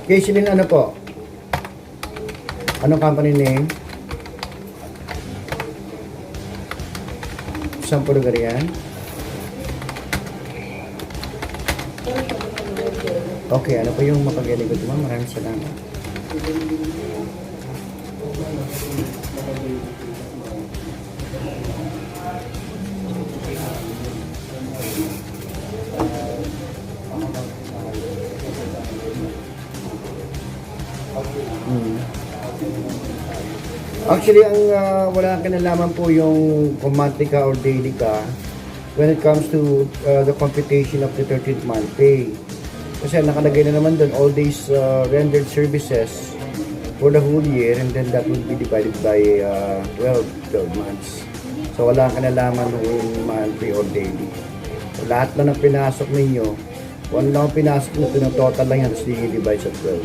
Kaislyn, ano po? Anong company name? Saan po lugar yan? Okay, ano po yung mapagaling ko, ma'am? Maraming salamat. Actually, ang wala kinalaman po yung kung monthly ka or daily ka when it comes to the computation of the 13th month pay. Kasi nakalagay na naman doon all days rendered services for the whole year, and then that would be divided by 12 months. So wala kang kinalaman kung monthly or daily. So, lahat na ng pinasok ninyo, kung ano lang ang pinasok nyo, total lang yan, tapos divide sa 12.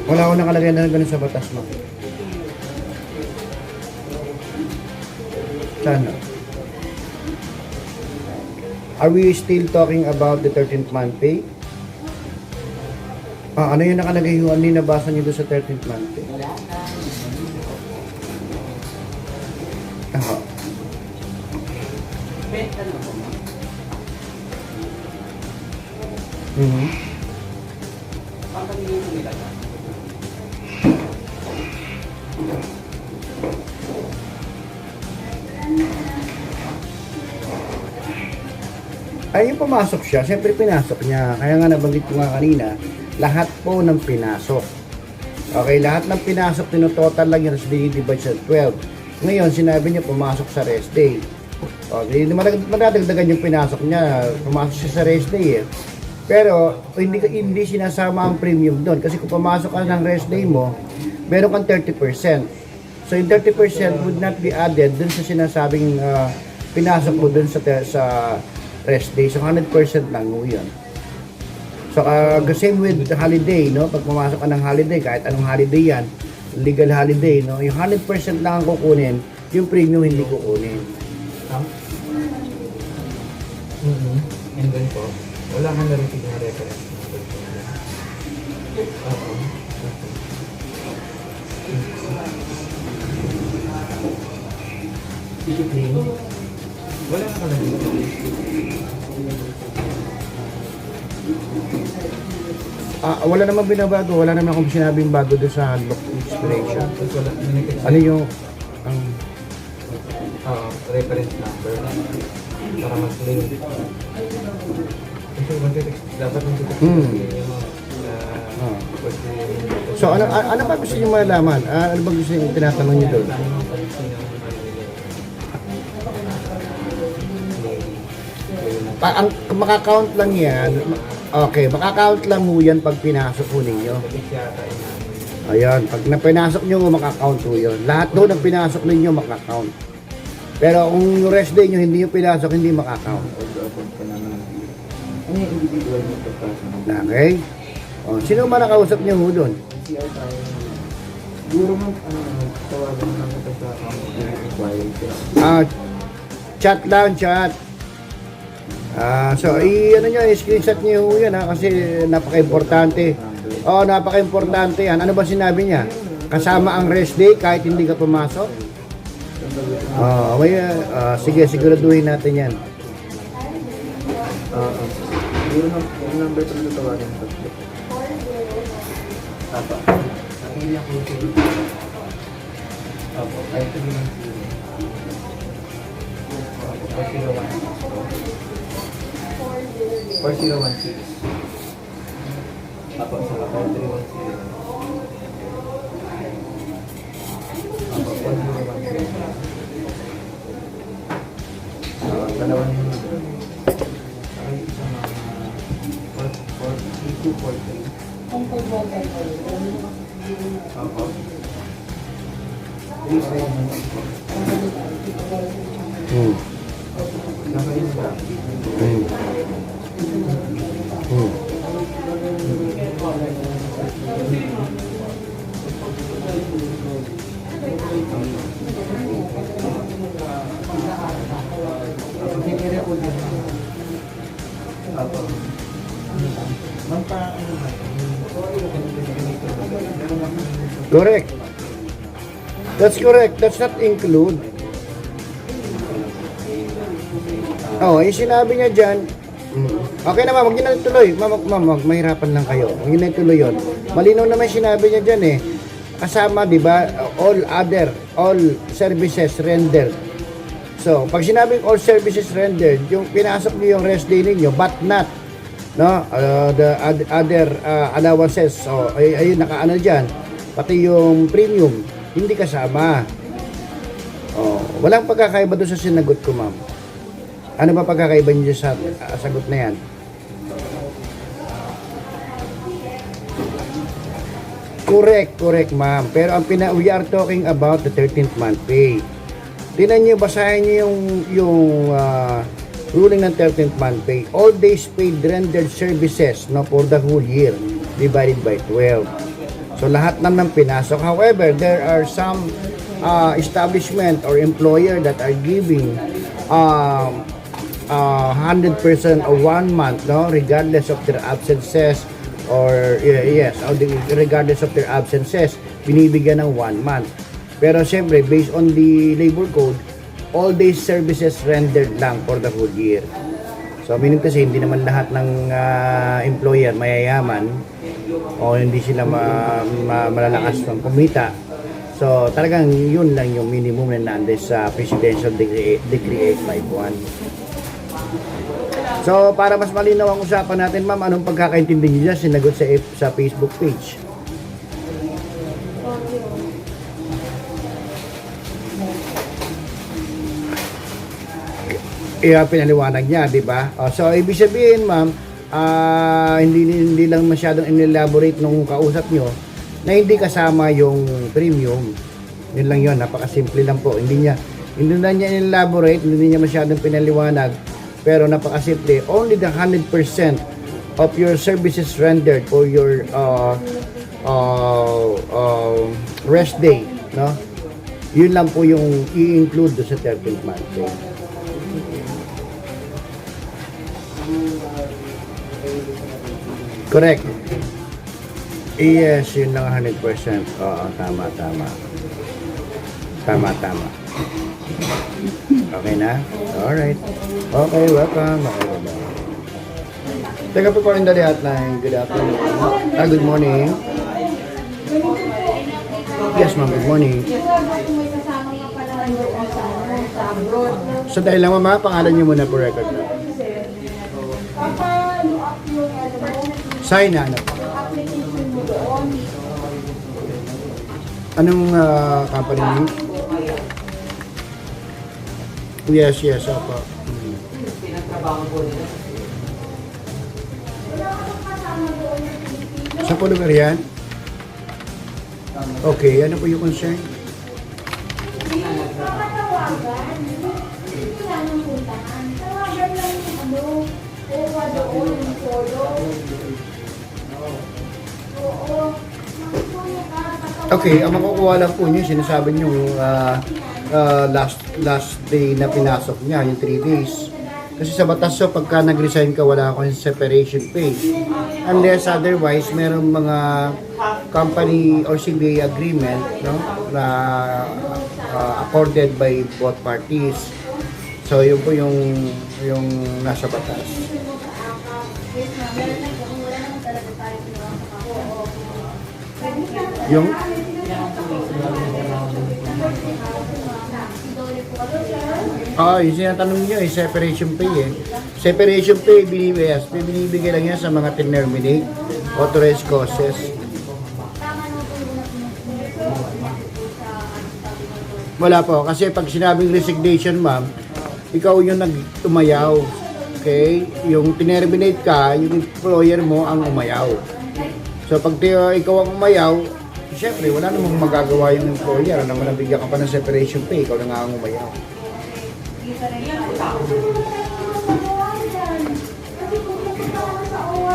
Wala ko nakalagay na ganun sa batas mo. Sana. Are we still talking about the 13th month pay? Ano yung nakalagay yung ano yung nabasa nyo doon sa 13th month pay? Aha. Ay, yung pumasok siya, siyempre pinasok niya. Kaya nga nabanggit ko nga kanina, lahat po ng pinasok. Okay, lahat ng pinasok, tinototal lang yun, tapos divide sa 12. Ngayon, sinabi niya pumasok sa rest day. Okay, madadagdagan yung pinasok niya, pumasok siya sa rest day eh. Pero, hindi sinasama ang premium doon. Kasi kung pumasok ka ng rest day mo, meron kang 30%. So, yung 30% would not be added dun sa sinasabing pinasok mo dun sa rest day. So, 100% lang mo yun. So, same with holiday, no? Pag pumasok ka ng holiday, kahit anong holiday yan, legal holiday, no? Yung 100% lang ang kukunin, yung premium hindi kukunin. And then po, wala kang narinig na reference number. Oo. Discipline. Wala kang narinig. Wala naman binabago, wala naman akong sinabing bago doon sa handbook inspiration. Ano yung reference number para mag-link. Dapat So ano ba gusto niyo malaman? Ano ba gusto niyo tinatanong niyo doon? Ang maka-count lang yan. Okay, maka-count lang mo yan pag pinasok ko ninyo. Ayan, pag napinasok nyo, maka-count ko yun. Lahat doon ang pinasok ninyo, maka-count. Pero kung yung rest day nyo, hindi yung pinasok, hindi maka-count. Okay? Sino man nakausap nyo doon? Siguro mo, tawagan lang ito sa inquiry. Chat lang, chat. So, ano nyo, screenshot nyo yan kasi napaka-importante. Napaka-importante yan. Ano ba sinabi niya? Kasama ang rest day kahit hindi ka pumasok? Sige, siguraduhin natin yan. Yung number ko na tawagan ito. Apa. Ang hindi ako ito. Apo, ay ito yung 4016. Apo, sa 4310. Apo, 4016. Dalawa niyo. Ay, isang 4243. Apo. 37. Nakainda. Correct. That's correct. That's not include. Oh, yung sinabi niya dyan, okay naman, huwag niyo na tuloy. Mahirapan lang kayo. Huwag niyo na tuloy yun. Malinaw naman sinabi niya dyan eh. Kasama, di ba, all services rendered. So, pag sinabing all services rendered, yung pinasok niyo yung rest day ninyo, but not, no, the other allowances. So, ayun, nakaano dyan. Pati yung premium, hindi kasama. Oh, walang pagkakaiba doon sa sinagot ko, ma'am. Ano ba pagkakaiba niyo sa sagot na yan? Correct, ma'am. Pero we are talking about the 13th month pay. Tingnan niyo, basahin niyo yung ruling ng 13th month pay. All days paid rendered services, no, for the whole year divided by 12. So lahat naman pinasok. However, there are some establishment or employer that are giving 100% of 1 month, no, regardless of their absences or regardless of their absences, binibigyan ng 1 month. Pero siyempre, based on the labor code, all days services rendered lang for the whole year. So meaning kasi hindi naman lahat ng employer mayayaman o hindi sila malalakas ng kumita. So talagang yun lang yung minimum na nandun sa Presidential Decree 851. So, para mas malinaw ang usapan natin, ma'am, anong pagkakaintindi niyo dyan? Sinagot sa Facebook page. Pinaliwanag niya, di ba? So, ibig sabihin, ma'am, hindi lang masyadong in-elaborate nung kausap nyo na hindi kasama yung premium. Yun lang yun, napakasimple lang po. Hindi na niya in-elaborate, hindi niya masyadong pinaliwanag. Pero napakasimple, only the 100% of your services rendered for your rest day, no? Yun lang po yung i-include do sa 13th month pay. Correct. Yes, yun lang 100%. Oo, tama. Okay na? Alright. Okay, welcome. Okay, bye-bye. Teka po in the hotline. Good afternoon. Good morning. Yes, ma'am. Good morning. So, dahil lang, mama, pangalan niyo muna po record na. Sign na, ano? Anong company niyo? Yes, opo. Saan po lugar yan? Okay, ano po yung concern? Okay, ang makukuha lang po niyo, sinasabi niyo last day na pinasok niya, yung 3 days. Kasi sa batas, so pagka nag-resign ka, wala akong separation pay. Unless otherwise, merong mga company or CBA agreement, no, na accorded by both parties. So yun po yung nasa batas. Yung yung sinatanong niyo ay separation pay eh. Separation pay, binibigay lang yan sa mga terminate, authorized causes. Wala po, kasi pag sinabing resignation, ma'am, ikaw yung nagtumayaw. Okay? Yung tinerminate ka, yung employer mo ang umayaw. So pag ikaw ang umayaw, siyempre wala namang magagawa yung employer. Ano naman nabigyan ka pa ng separation pay, ikaw na nga ang umayaw.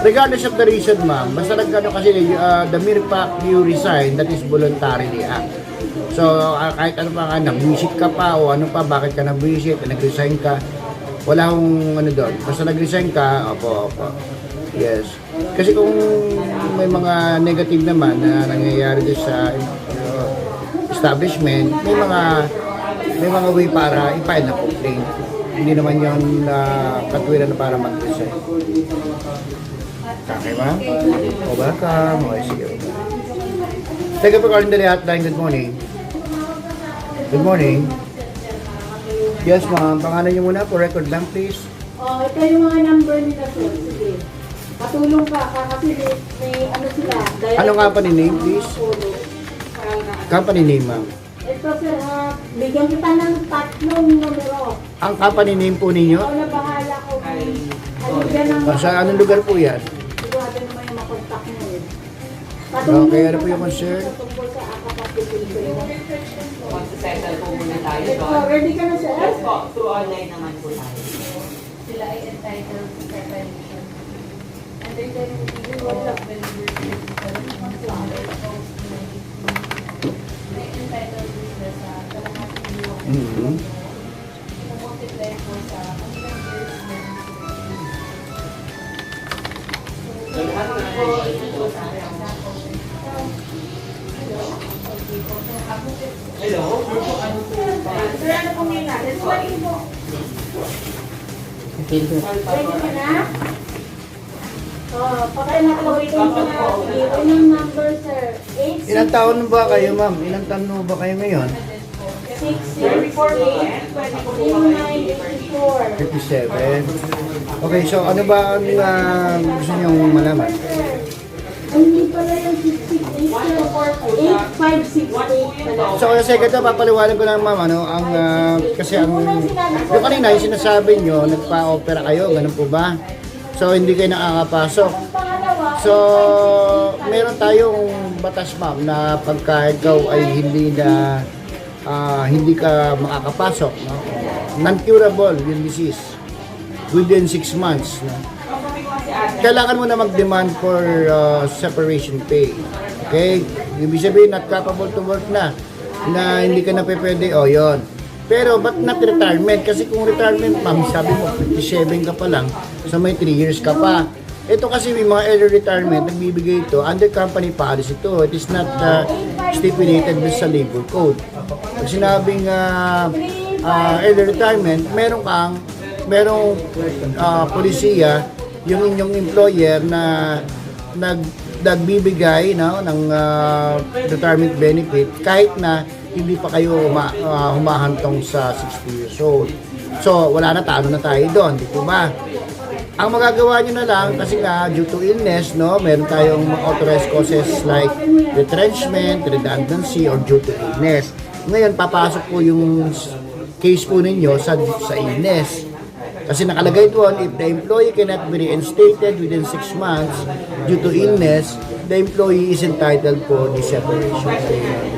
Regardless of the reason, ma'am, basta nagkano kasi the mere fact you resign, that is voluntarily act. So kahit ano pa ka, nag-visit ka pa o ano pa, bakit ka nag-visit, nag-resign ka, Wala akong ano doon. Basta nag-resign ka, opo. Yes. Kasi kung may mga negative naman na nangyayari doon sa establishment, may mga way para i-file na complaint. Hindi naman yun katwiran na para mag-resign. Okay, ma'am? O welcome. Okay, sige. Thank you for calling the hotline. Good morning. Good morning. Yes, ma'am. Pangalan niyo muna for record lang, please. Ito yung mga number nila, sir. Sige. Patulong ka kasi may ano sila. Ano company name, please? Company name, ma'am. Ito, sir, bigyan kita ng 3 numero. Ang company name po ninyo? Ikaw na bahala ko. Bigyan ng Sa anong lugar po yan? sigurado naman yung makontak mo eh. Okay, ano po yung concern? Tungkol sa akapatipin ko yun. Mag-settle po muna tayo Ito, doon. ready ka na, sir? Yes po, through online naman po tayo. Sila ay entitled to separation. And they can even go up when may entitled to sila sa kalahating buwan. Mm-hmm. Multiply po sa kanilang years na So, lahat na po tayo. Hello? Sir, ano pong ngayon natin? Ready mo. Ready ka na? Pakailangan mo na. Unang number, sir. 8 Ilang taon ba kayo, ma'am? Ilang taon ba kayo ngayon? 57. Okay, so ano ba ang gusto niyong malaman? Hindi pala yung 668, 8568 pala. So, kasi ito, papaliwanag ko lang, ma'am, ano, kasi yung kanina, yung sinasabi nyo, nagpa-opera kayo, ganun po ba? So, hindi kayo nakakapasok. Ang pangalawa, So, meron tayong batas, ma'am, na pagka ikaw ay hindi ka makakapasok, no? Non-curable yung disease within 6 months. No? Kailangan mo na mag-demand for separation pay. Okay? Ibig sabihin, not capable to work na hindi ka na pwede, yun. Pero, ba't not retirement? Kasi kung retirement, ma'am, sabi mo, 57 ka pa lang, so may 3 years ka pa. Ito kasi may mga early retirement, nagbibigay ito, under company policy ito. It is not stipulated sa labor code. Pag sinabing early retirement, merong polisiya, yung inyong employer na nagbibigay ng retirement benefit kahit na hindi pa kayo humahantong sa 60 years old. So, wala na, talo na tayo doon, di po ba? Ang magagawa nyo na lang, kasi nga, due to illness, no, meron tayong authorized causes like retrenchment, redundancy, or due to illness. Ngayon, papasok po yung case po ninyo sa illness. Kasi nakalagay doon, if the employee cannot be reinstated within 6 months due to illness, the employee is entitled for the separation.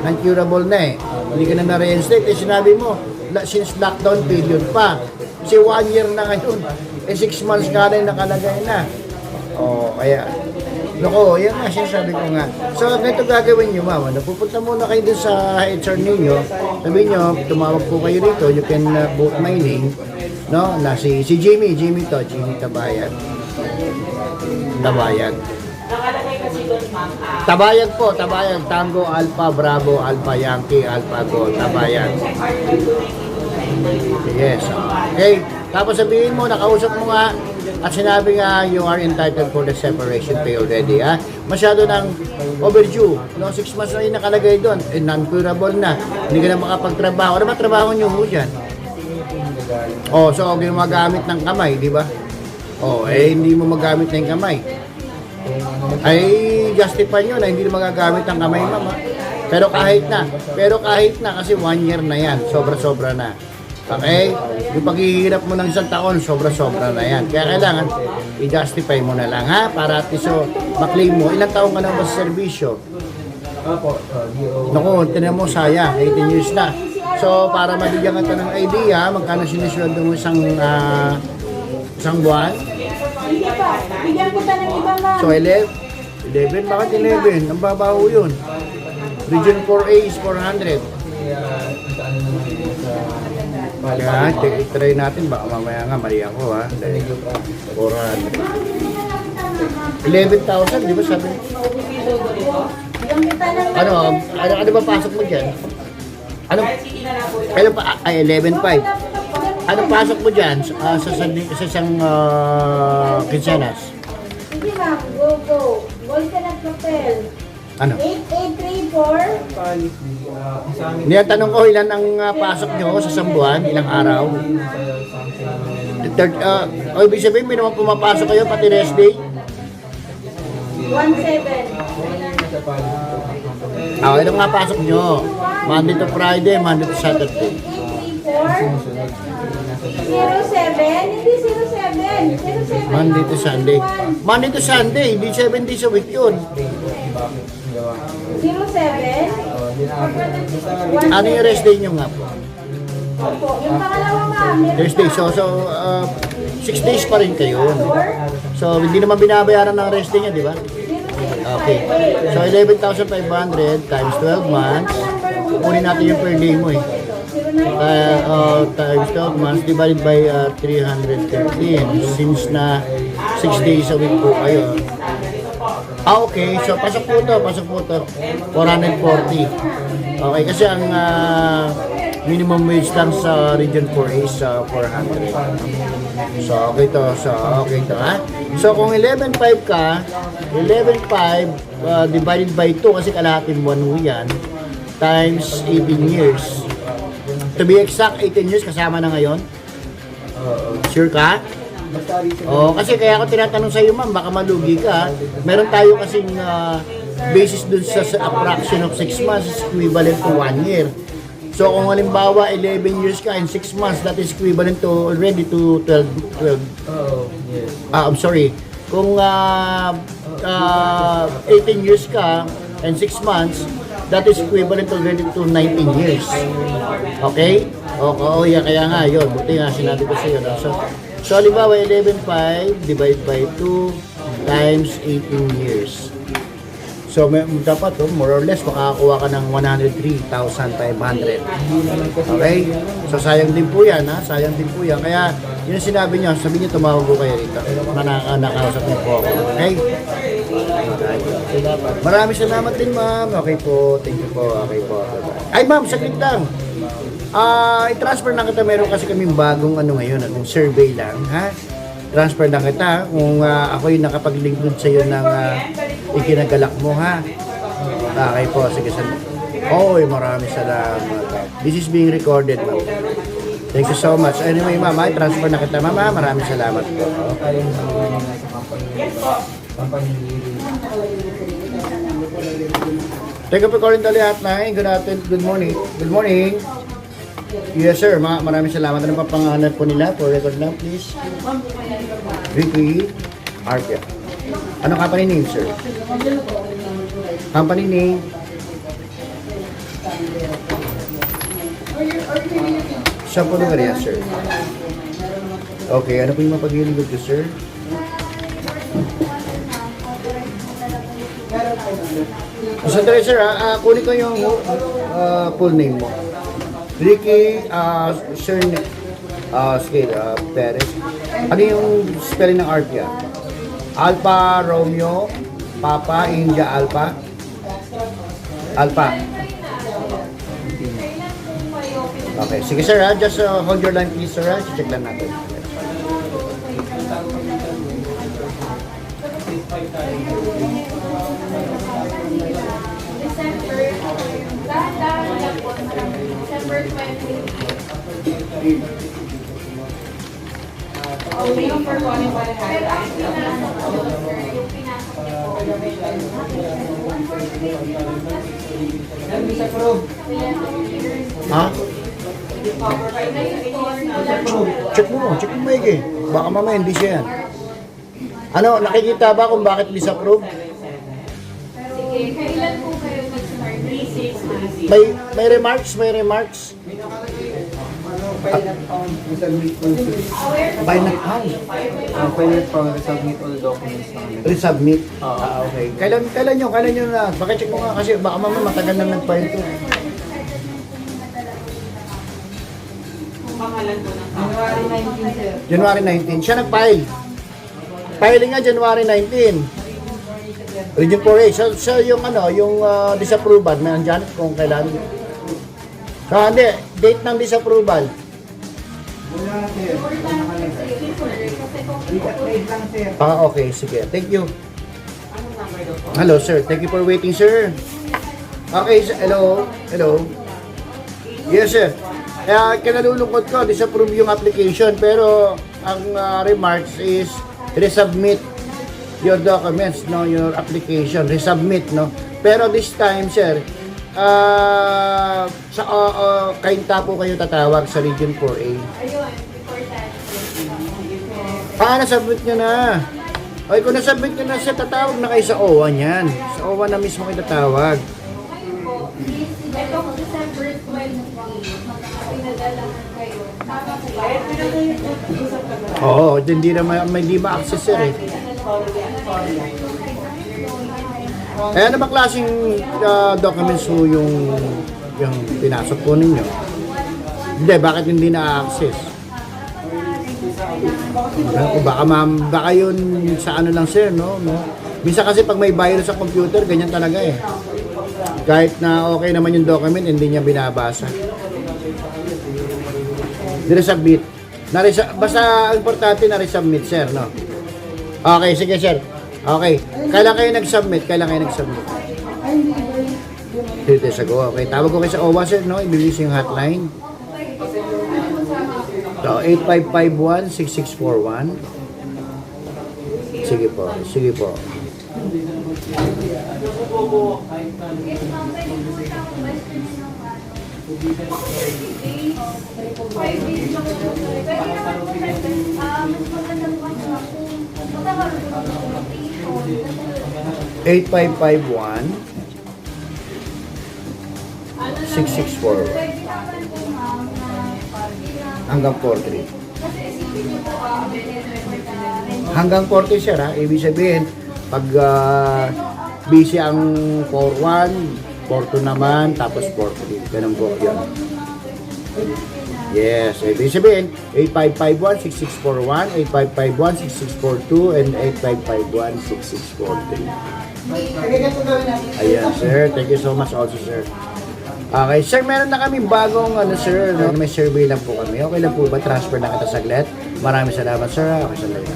Non-curable na eh. Hindi ka na na-reinstate. Sinabi mo, since lockdown period pa. Kasi 1 year na ngayon. 6 months ka na yung nakalagay na. Kaya, yan nga, sinasabi ko nga. So, ganito gagawin nyo, ma'am. Pupunta muna kayo dun sa HR ninyo. Sabihin nyo, tumawag po kayo rito. You can book my name. No? Na si Jimmy Tabayag. Nakalagay kasi doon, ma'am. Tabayag po, Tabayag. Tango, Alpha, Bravo, Alpha, Yankee, Alpha, Go, Tabayag. Yes. Okay. Tapos sabihin mo, nakausap mo nga, at sinabi nga, you are entitled for the separation pay already. Masyado nang overdue. 6 months na yung nakalagay doon. Non-curable na. Hindi ka na makapagtrabaho. Ano ba trabaho nyo ho dyan? So, gumagamit ng kamay, di ba? Hindi mo magamit na yung kamay. Ay, justify nyo na hindi na magagamit ang kamay, mama. Pero kahit na, kasi 1 year na yan. Sobra-sobra na. Okay? Yung paghihirap mo ng 1 taon, sobra-sobra na yan. Kaya kailangan, i-justify mo na lang, ha? Para at least, maklaim mo. Ilang taon ka na ba sa servisyo? Naku, tinan mo, sayang. 18 years na. So, para mabigyan ka ng idea, magkano sinisweldo mo isang buwan? hindi pa. Bigyan kita ng iba, ma'am. So, 11? Bakit 11? Ang babaho yun. Region 4A is 400. Kaya, try natin. Baka mamaya nga, mali ako ha. Dahil 400. 11,000, di ba sabi? Ano ba pasok mo dyan? Ano? Kailan pa? Ay, 11,500. Ano pasok mo dyan sa isang kinsenas? Sige ma'am, go. Gold ka na papel. Ano? 8834. Niya tanong ko ilan ang pasok nyo sa isang buwan, ilang araw? Ibig sabihin, may naman pumapasok kayo pati rest day? 17. Ilang nga pasok nyo? Monday to Friday, Monday to Saturday. 07? Hindi 07. 07. Monday to Sunday. Monday to Sunday, hindi 7 days a week yun. 07? Ano yung rest day nyo nga po? Opo. Yung pangalawa ma'am. Thursday, so 6 days pa rin kayo. So, hindi naman binabayaran ng rest day niya, di ba? Okay. So, 11,500 times 12 months. Kunin natin yung per day mo eh. Times 12 months divided by 313. Since na 6 days a week po kayo. Okay. So, pasok po to. 440. Okay, kasi ang minimum wage lang sa Region 4 is 400. So, okay to. Ha? So, kung 11.5 ka, 11.5 divided by 2 kasi kalahating buwan mo yan, times 18 years. To be exact, 18 years kasama na ngayon? Sure ka? Oo, kasi kaya ako tinatanong sa iyo, ma'am, baka malugi ka. Meron tayo kasing basis dun sa fraction of 6 months is equivalent to 1 year. So kung halimbawa 11 years ka and 6 months, that is equivalent to already to 12. I'm sorry. Kung 18 years ka and 6 months, that is equivalent already to 19 years. Okay? Oo, yeah, kaya nga yun. Buti nga sinabi ko sa iyo. No? So halimbawa 11.5 divided by 2 times 18 years. So dapat more or less makakakuha ka ng 103,500. Okay? So sayang din po yan, ha? Sayang din po yan. Kaya yun ang sinabi niyo, sabi niyo tumawag ko kayo rito. Nakausap niyo po ako. Okay? Maraming salamat din, ma'am. Okay po. Thank you po. Okay po. Ay, ma'am, saglit lang. I-transfer na kita. Meron kasi kaming bagong ngayon, survey lang, ha? Transfer na kita kung ako yung nakapag-lingkod sa iyo ng ikinagalak mo, ha? Okay po, sige. Oy, maraming salamat. This is being recorded, ma'am. Thank you so much. Anyway, ma'am, transfer na kita, ma'am. Maraming salamat po. Thank you for calling the lahat na. Good morning. Good morning. Yes, sir. Maraming salamat. Ano pa pangalan po nila? For record lang, please. Ricky Arpia. Ano company name, sir? Company name? Saan po lugar yan, sir? Okay, ano po yung mapag-iligod ko, sir? Sandali, sir. Kunin ko yung full name mo. Ricky, Perez. Ano yung spelling ng Arpia? Alpha, Romeo, Papa, India, Alpha. Alpha. Okay, sige sir, just hold your line please sir, check lang natin. December 20. Yung for calling pa rin Pero ang pinasok niyo po, Ha? Check mo maigi. Baka mamaya hindi siya yan. Ano, nakikita ba kung bakit disapprove? Sige, kailan po kayo nag-start? 3-6. May remarks? Final count. Final pound, resubmit all documents namin. Resubmit. Okay. Kailan nyo na? Check mo nga kasi baka mamaya matagal na nag-file to. pangalan po ng January 19, sir. January 19. Siya nag-file. Filing nga January 19. Region 4A. So yung ano, yung disapproval, may andyan kung kailan. So hindi, date ng disapproval. Wala, sir. Importante sir, kasi kung Wait lang, sir. Okay, sige. Thank you. anong number daw po? Hello, sir. Thank you for waiting, sir. Okay, hello. Hello. Yes, sir. Kaya kinalulungkot ko, disapprove yung application, pero ang remarks is resubmit your documents, no, your application, resubmit, no. Pero this time, sir, sa kainta po kayo tatawag sa Region 4A. ayun, importante. Paano submit nyo na? Okay, kung nasubmit nyo na siya, tatawag na kayo sa OWA niyan. Sa OWA na mismo kayo tatawag. Ngayon po, ito po December 20, pinadalahan kayo. Tama po ba? Oo, hindi na hindi ma-access sir eh. Eh, ano ba klaseng documents po yung pinasok po ninyo? Hindi, bakit hindi na-access? Baka yun sa ano lang sir, no? Minsan kasi pag may virus sa computer, ganyan talaga eh. Kahit na okay naman yung document, hindi niya binabasa. Resubmit. Basta importante na resubmit, sir, no? Okay, sige, sir. Okay. Kailan kayo nag-submit? 3 days ago. Okay. Tawag ko kayo sa OWA, sir, no? Ibilis yung hotline. So, 8551-6641. Sige po. Sige po. Yes, ma'am, pwede po siyang question ng ano. 5 days lang po. Pwede naman po kasi, mas maganda po kasi kung magkakaroon po ng documentation. 8551 6641 Pwede naman po, ma'am, na hanggang 43. kasi isipin niyo po, Hanggang 40, sir, ha? Ibig sabihin, pag busy ang 41, 42 naman, tapos 43. Ganun po yun. Yes, ibig sabihin, 8551-6641, 8551-6642, and 8551-6643. Ayan, sir. Thank you so much also, sir. Okay, sir, meron na kami bagong ano, sir. May survey lang po kami. Okay lang po ba? Transfer na kita saglit. Maraming salamat, sir. Okay, salamat.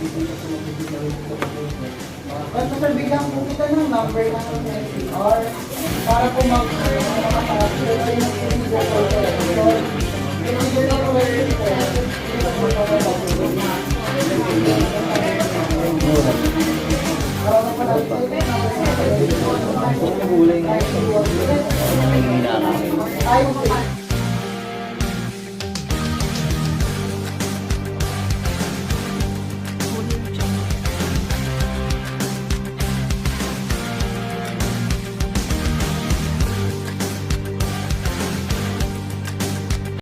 Sir, bigyan po kita ng number ng NCR para po Ay,